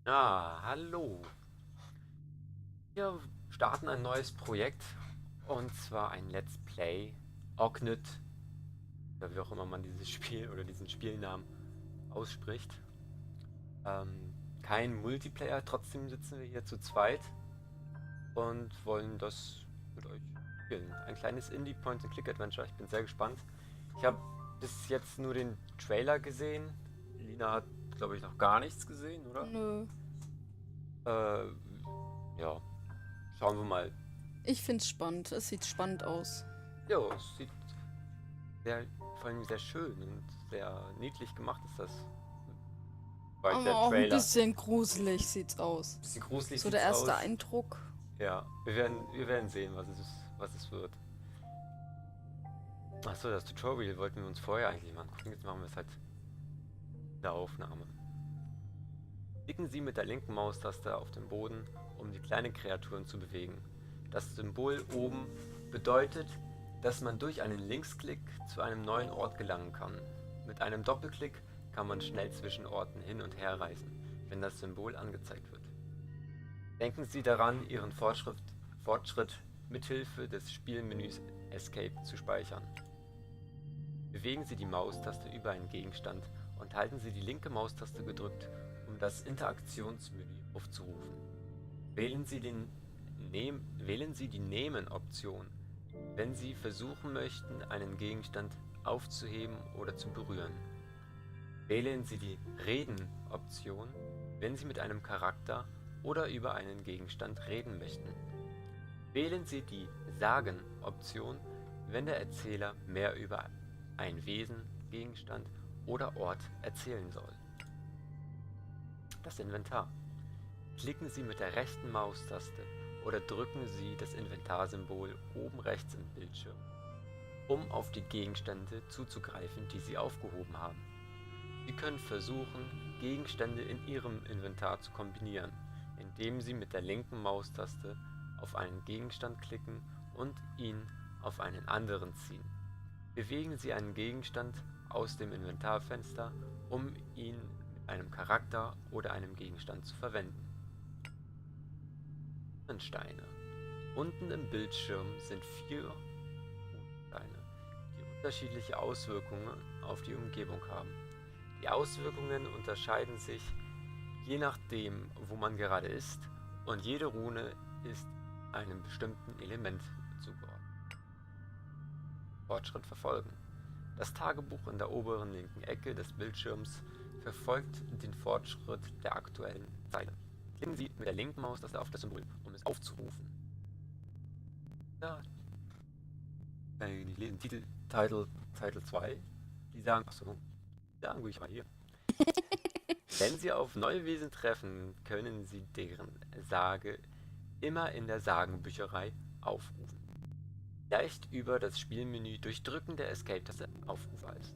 Hallo. Wir starten ein neues Projekt und zwar ein Let's Play Oknytt, oder wie auch immer man dieses Spiel oder diesen Spielnamen ausspricht. Kein Multiplayer, trotzdem sitzen wir hier zu zweit und wollen das mit euch spielen. Ein kleines Indie-Point-and-Click-Adventure. Ich bin sehr gespannt. Ich habe bis jetzt nur den Trailer gesehen. Lina hat, glaube ich, noch gar nichts gesehen, oder? Nö. Äh, ja, schauen wir mal. Ich find's spannend. Es sieht spannend aus. Ja, es sieht sehr, vor allem sehr schön und sehr niedlich gemacht ist das. Weil Aber der auch ein Trailer, bisschen gruselig sieht's aus. bisschen gruselig So der sieht's erste aus. Eindruck. Ja, wir werden sehen, was es wird. Achso, das Tutorial wollten wir uns vorher eigentlich mal angucken. Jetzt machen wir es halt in der Aufnahme. Klicken Sie mit der linken Maustaste auf den Boden, um die kleinen Kreaturen zu bewegen. Das Symbol oben bedeutet, dass man durch einen Linksklick zu einem neuen Ort gelangen kann. Mit einem Doppelklick kann man schnell zwischen Orten hin und her reisen, wenn das Symbol angezeigt wird. Denken Sie daran, Ihren Fortschritt mithilfe des Spielmenüs Escape zu speichern. Bewegen Sie die Maustaste über einen Gegenstand und halten Sie die linke Maustaste gedrückt, um das Interaktionsmenü aufzurufen. Wählen Sie die Nehmen-Option, wenn Sie versuchen möchten, einen Gegenstand aufzuheben oder zu berühren. Wählen Sie die Reden-Option, wenn Sie mit einem Charakter oder über einen Gegenstand reden möchten. Wählen Sie die Sagen-Option, wenn der Erzähler mehr über ein Wesen, Gegenstand oder Ort erzählen soll. Das Inventar. Klicken Sie mit der rechten Maustaste oder drücken Sie das Inventarsymbol oben rechts im Bildschirm, um auf die Gegenstände zuzugreifen, die Sie aufgehoben haben. Sie können versuchen, Gegenstände in Ihrem Inventar zu kombinieren, indem Sie mit der linken Maustaste auf einen Gegenstand klicken und ihn auf einen anderen ziehen. Bewegen Sie einen Gegenstand aus dem Inventarfenster, um ihn mit einem Charakter oder einem Gegenstand zu verwenden. Steine. Unten im Bildschirm sind 4 Steine, die unterschiedliche Auswirkungen auf die Umgebung haben. Die Auswirkungen unterscheiden sich je nachdem, wo man gerade ist, und jede Rune ist einem bestimmten Element zugeordnet. Fortschritt verfolgen. Das Tagebuch in der oberen linken Ecke des Bildschirms verfolgt den Fortschritt der aktuellen Zeile. Klicken Sie mit der linken Maustaste auf das Symbol, um es aufzurufen. Ja, die lesen Titel 2. Die sagen, die sagen ruhig mal hier. Wenn Sie auf neue Wesen treffen, können Sie deren Sage immer in der Sagenbücherei aufrufen. Leicht über das Spielmenü durch Drücken der Escape-Taste aufrufbar ist.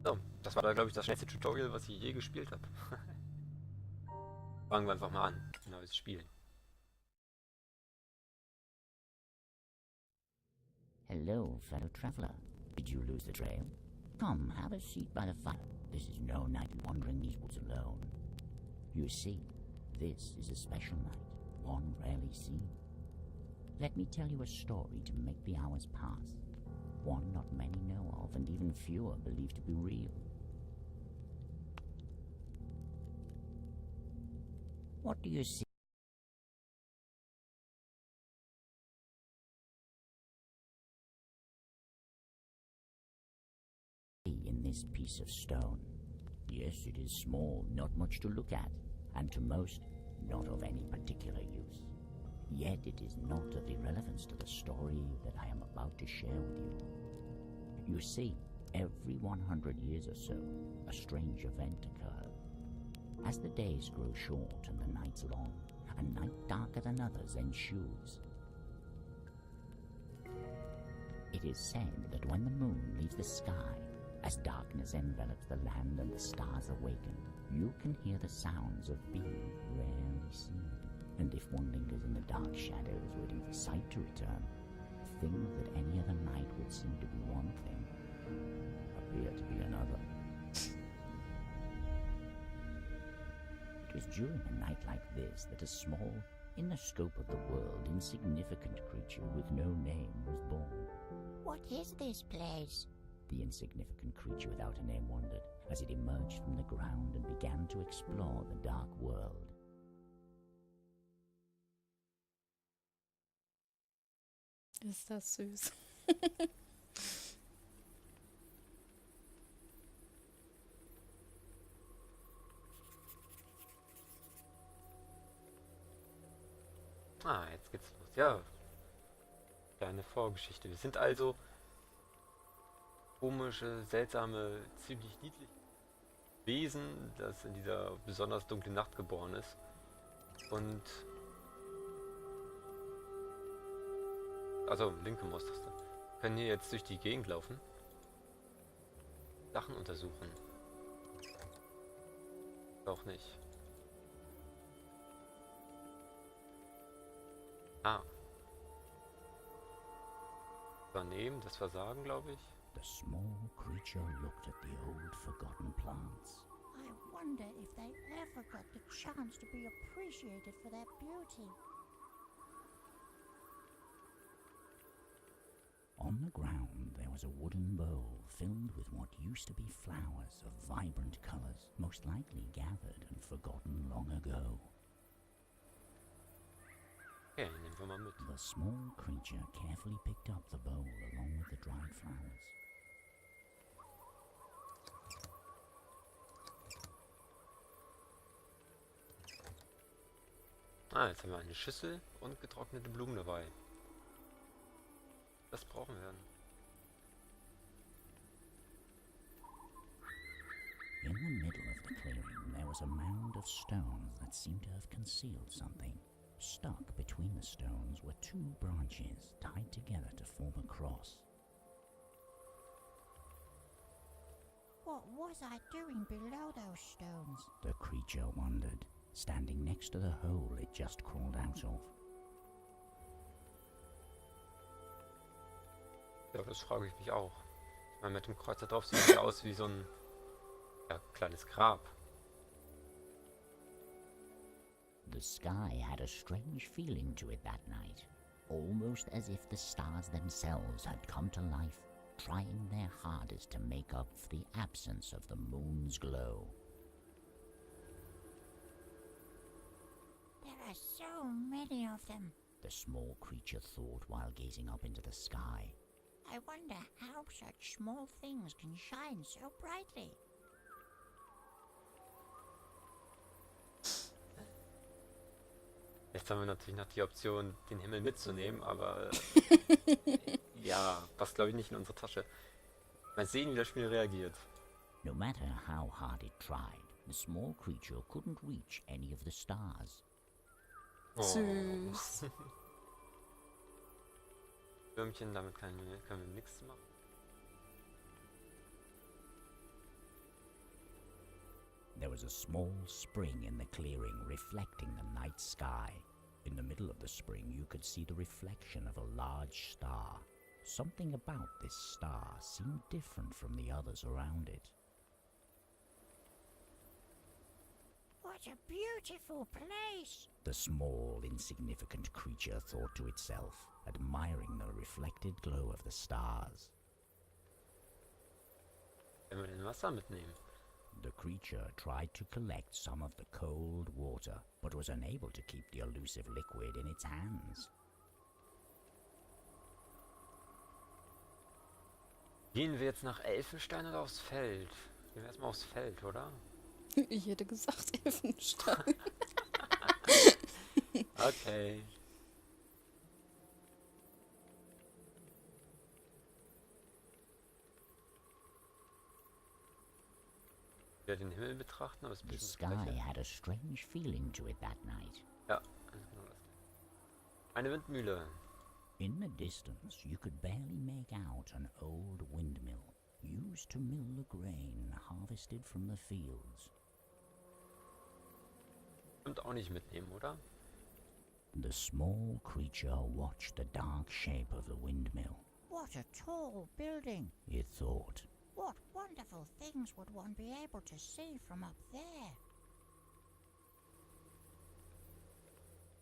So, das war da, glaube ich, das schnellste Tutorial, was ich je gespielt habe. Fangen wir einfach mal an. Neues Spiel. Hello, fellow traveler. Did you lose the trail? Come, have a seat by the fire. This is no night wandering these woods alone. You see, this is a special night, one rarely seen. Let me tell you a story to make the hours pass. One not many know of, and even fewer believe to be real. What do you see in this piece of stone? Yes, it is small, not much to look at, and to most, not of any particular use. Yet it is not of irrelevance to the story that I am about to share with you. You see, every 100 years or so, a strange event occurs. As the days grow short and the nights long, a night darker than others ensues. It is said that when the moon leaves the sky, as darkness envelops the land and the stars awaken, you can hear the sounds of being rarely seen. And if one lingers in the dark shadows waiting for sight to return, things that any other night would seem to be one thing appear to be another. It was during a night like this that a small, in the scope of the world, insignificant creature with no name was born. What is this place? The insignificant creature without a name wondered as it emerged from the ground and began to explore the dark world. Ist das süß. Jetzt geht's los. Ja, kleine Vorgeschichte. Wir sind also komische, seltsame, ziemlich niedliche Wesen, das in dieser besonders dunklen Nacht geboren ist. Und also linke Maustaste. Können hier jetzt durch die Gegend laufen. Sachen untersuchen. Auch nicht. Übernehmen, das Versagen, glaube ich. The small creature looked at the old forgotten plants. I wonder if they ever got the chance to be appreciated for their beauty. On the ground there was a wooden bowl filled with what used to be flowers of vibrant colors, most likely gathered and forgotten long ago. Okay, nehmen wir mal mit. The small creature carefully picked up the bowl along with the dried flowers. Jetzt haben wir eine Schüssel und getrocknete Blumen dabei. Das brauchen wir dann. In the middle of the clearing there was a mound of stones that seemed to have concealed something. Stuck between the stones were two branches tied together to form a cross. What was I doing below those stones? The creature wondered, standing next to the hole it just crawled out of. Ja, das frage ich mich auch. Ich meine, mit dem Kreuz da drauf sieht es aus wie so ein kleines Grab. The sky had a strange feeling to it that night, almost as if the stars themselves had come to life, trying their hardest to make up for the absence of the moon's glow. There are so many of them. The small creature thought while gazing up into the sky. I wonder how such small things can shine so brightly. Jetzt haben wir natürlich noch die Option, den Himmel mitzunehmen, aber ja, passt glaube ich nicht in unsere Tasche. Mal sehen, wie das Spiel reagiert. No matter how hard it tried, the small creature couldn't reach any of the stars. Süß. Würmchen, damit können wir nichts machen. There was a small spring in the clearing reflecting the night sky. In the middle of the spring you could see the reflection of a large star. Something about this star seemed different from the others around it. What a beautiful place! The small, insignificant creature thought to itself, admiring the reflected glow of the stars. Wenn wir den Wasser mitnehmen. The creature tried to collect some of the cold water, but was unable to keep the elusive liquid in its hands. Gehen wir jetzt nach Elfenstein oder aufs Feld? Gehen wir erstmal aufs Feld, oder? Ich hätte gesagt Elfenstein. Okay. Wir den Himmel betrachten, aber es ist The bestimmt sky das Gleiche. had a strange feeling to it that night. Ja, ganz genau das. Eine Windmühle. In the distance, you could barely make out an old windmill, used to mill the grain harvested from the fields. Und auch nicht mitnehmen, oder? The small creature watched the dark shape of the windmill. What a tall building! It thought, What wonderful things would one be able to see from up there?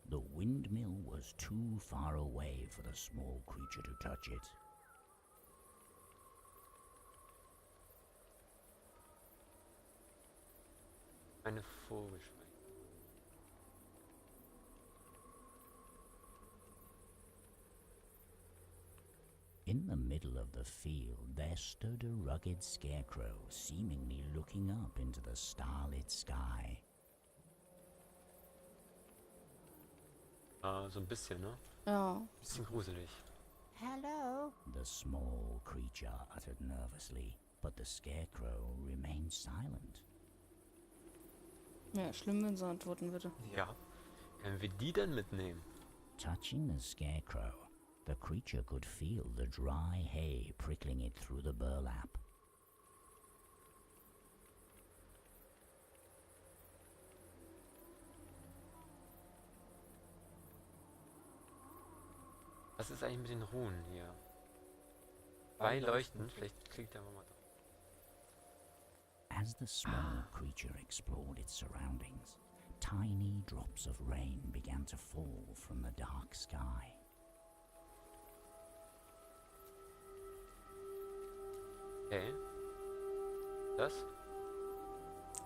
The windmill was too far away for the small creature to touch it. Eine Vogelschwein. In the middle of the field there stood a rugged scarecrow, seemingly looking up into the starlit sky. So ein bisschen, ne? Ja. Bisschen gruselig. Hello? The small creature uttered nervously, but the scarecrow remained silent. Ja, schlimm, wenn sie antworten würde. Ja. Können wir die denn mitnehmen? Touching the scarecrow, the creature could feel the dry hay prickling it through the burlap. Was ist eigentlich mit den Runen hier? Bei Leuchten, vielleicht klickt er mal drauf. As the small creature explored its surroundings, tiny drops of rain began to fall from the dark sky. Okay. Das?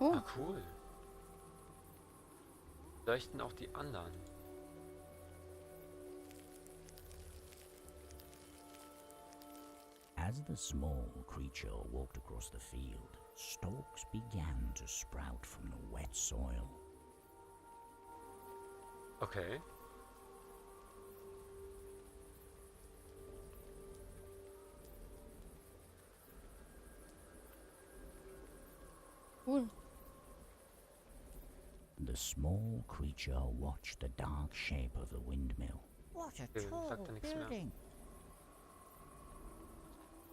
Oh, Ah, cool. Leuchten auch die anderen. As the small creature walked across the field, stalks began to sprout from the wet soil. Okay. cool. The small creature watched the dark shape of the windmill. What a Okay, tall sagt er nichts mehr. building.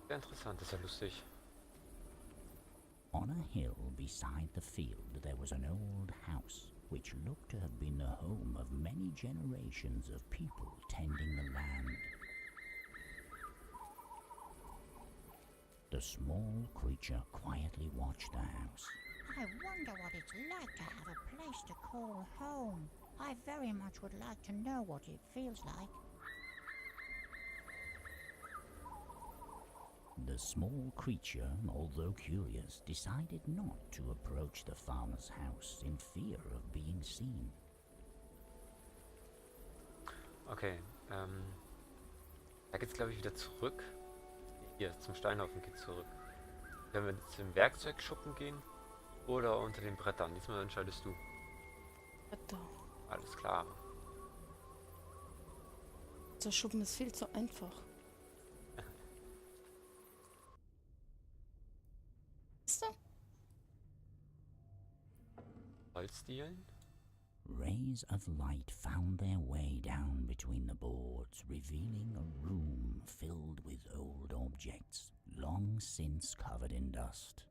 Sehr interessant, ist ja lustig. On a hill beside the field there was an old house, which looked to have been the home of many generations of people tending the land. The small creature quietly watched the house. I wonder what it's like to have a place to call home. I very much would like to know what it feels like. The small creature, although curious, decided not to approach the farmer's house in fear of being seen. Okay, da geht's glaube ich wieder zurück. Hier, zum Steinhaufen geht's zurück. Können wir zum Werkzeugschuppen gehen oder unter den Brettern? Diesmal entscheidest du. Wetter. Alles klar. Der Schuppen ist viel zu einfach. Ist er? Holzdielen? Rays of light found their way down between the boards, revealing a room filled with old objects, long since covered in dust.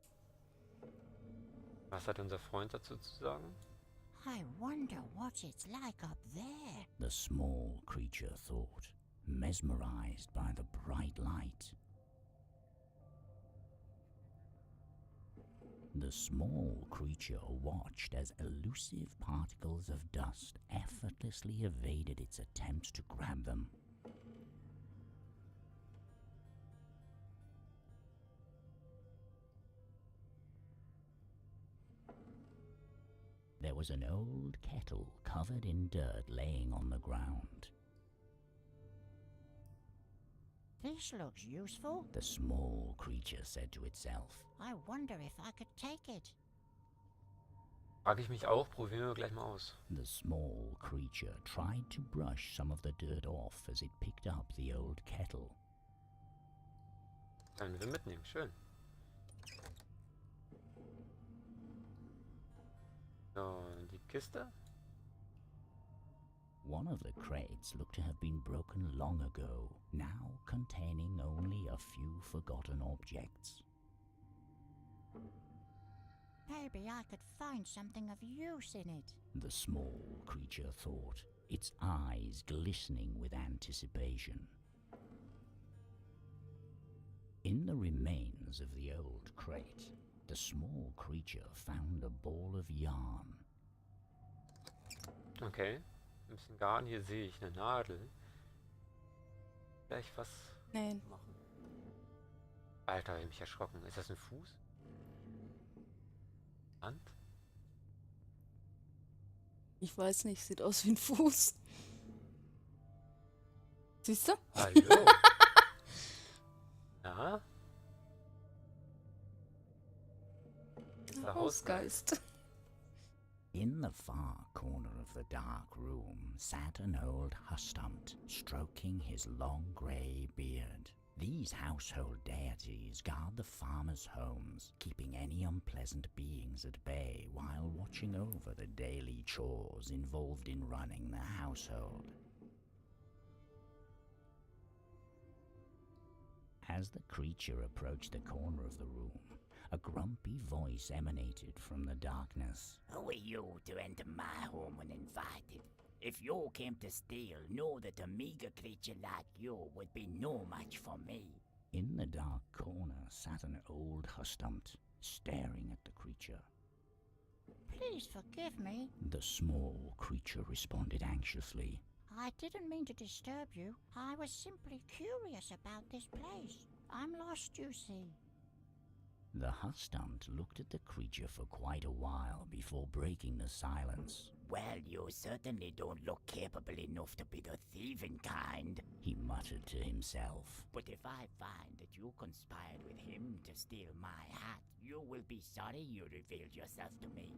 Was hat unser Freund dazu zu sagen? I wonder what it's like up there. The small creature thought, mesmerized by the bright light. The small creature watched as elusive particles of dust effortlessly evaded its attempts to grab them. There was an old kettle covered in dirt laying on the ground. This looks useful. The small creature said to itself. I wonder if I could take it. Frage ich mich auch, probieren wir gleich mal aus. The small creature tried to brush some of the dirt off as it picked up the old kettle. Können wir mitnehmen, schön. So, die Kiste. One of the crates looked to have been broken long ago, now containing only a few forgotten objects. Maybe I could find something of use in it. The small creature thought, its eyes glistening with anticipation. In the remains of the old crate, the small creature found a ball of yarn. Okay. ein bisschen Garn. Hier sehe ich eine Nadel. Vielleicht was Nein. machen. Alter, hab ich mich erschrocken. Ist das ein Fuß? Hand? Ich weiß nicht, sieht aus wie ein Fuß. Siehst du? Hallo? Na? Ist der Hausgeist. Hausgeist. In the far corner of the dark room sat an old hustumpt, stroking his long grey beard. These household deities guard the farmers' homes, keeping any unpleasant beings at bay while watching over the daily chores involved in running the household. As the creature approached the corner of the room, a grumpy voice emanated from the darkness. Who are you to enter my home uninvited? If you came to steal, know that a meager creature like you would be no match for me. In the dark corner sat an old hustumpt, staring at the creature. Please forgive me. The small creature responded anxiously. I didn't mean to disturb you. I was simply curious about this place. I'm lost, you see. The hustumpt looked at the creature for quite a while before breaking the silence. Well, you certainly don't look capable enough to be the thieving kind, He muttered to himself. but if I find that you conspired with him to steal my hat, you will be sorry you revealed yourself to me.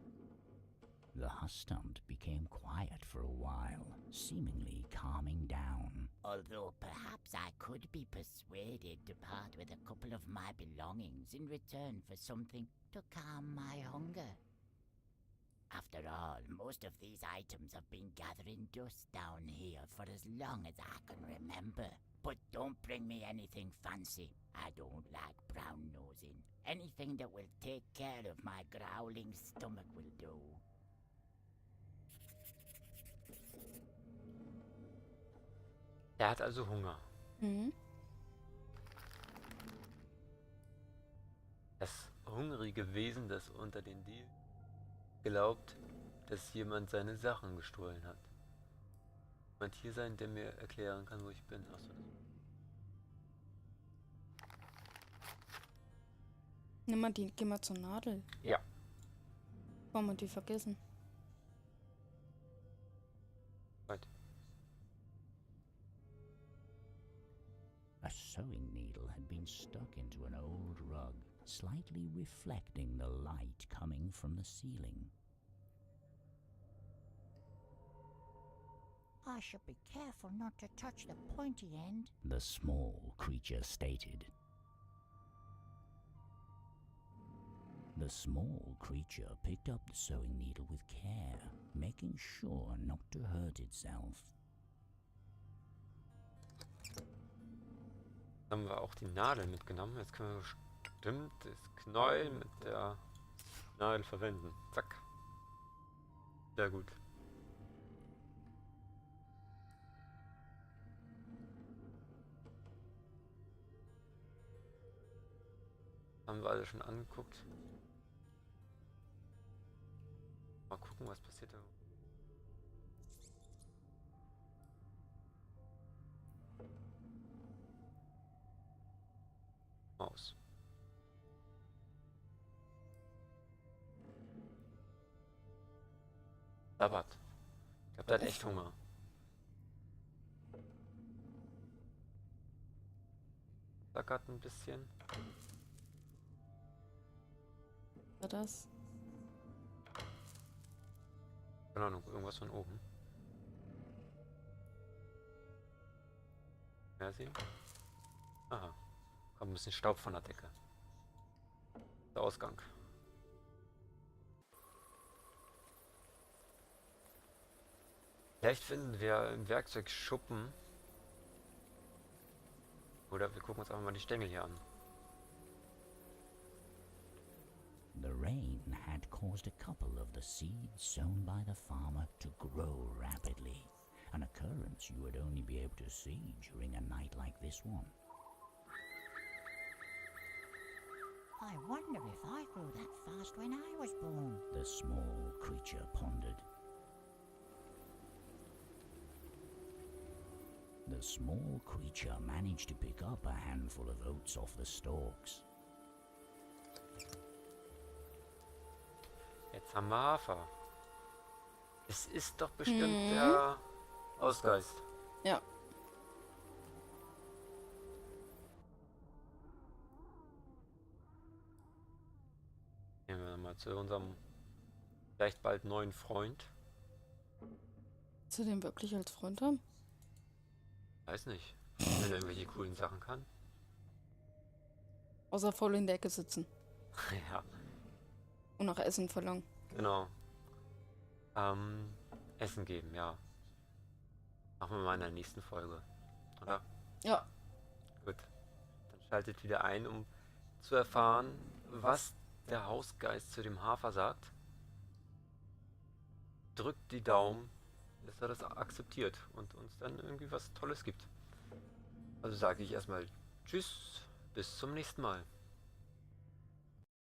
The hustumpt became quiet for a while, seemingly calming down. Although perhaps I could be persuaded to part with a couple of my belongings in return for something to calm my hunger. After all, most of these items have been gathering dust down here for as long as I can remember. But don't bring me anything fancy. I don't like brown nosing. Anything that will take care of my growling stomach will do. Er hat also Hunger. Mhm. Das hungrige Wesen, das unter den Dielen glaubt, dass jemand seine Sachen gestohlen hat. Jemand hier sein, der mir erklären kann, wo ich bin. Achso. Nimm mal die, geh mal zur Nadel. Ja. Warum wir die vergessen? Right. A sewing needle had been stuck into an old rug, slightly reflecting the light coming from the ceiling. I should be careful not to touch the pointy end. The small creature stated. The small creature picked up the sewing needle with care, making sure not to hurt itself. Haben wir auch die Nadel mitgenommen. Jetzt können wir bestimmt das Knäuel mit der Nadel verwenden. Zack. Sehr gut. Haben wir alle schon angeguckt. Mal gucken, was passiert da. Maus. Sabbat. Ich glaube, der hat echt Hunger. Sackert ein bisschen. War das? Keine Ahnung, irgendwas von oben. Ja, sehen? Aha. Kommt ein bisschen Staub von der Decke. Der Ausgang. Vielleicht finden wir im Werkzeugschuppen. Oder wir gucken uns einfach mal die Stängel hier an. The rain had caused a couple of the seeds sown by the farmer to grow rapidly, an occurrence you would only be able to see during a night like this one. I wonder if I grew that fast when I was born. The small creature pondered. the small creature managed to pick up a handful of oats off the stalks. Jetzt haben wir Hafer. Es ist doch bestimmt der Hausgeist. Ja. Gehen wir mal zu unserem vielleicht bald neuen Freund. Willst du den wirklich als Freund haben? Weiß nicht, wenn er irgendwelche coolen Sachen kann. Außer voll in der Ecke sitzen Ja, und nach Essen verlangen. genau. Essen geben, ja. Machen wir mal in der nächsten Folge, oder? Ja. Gut. Dann schaltet wieder ein, um zu erfahren, was der Hausgeist zu dem Hafer sagt. Drückt die Daumen, dass er das akzeptiert und uns dann irgendwie was Tolles gibt. Also sage ich erstmal Tschüss, bis zum nächsten Mal.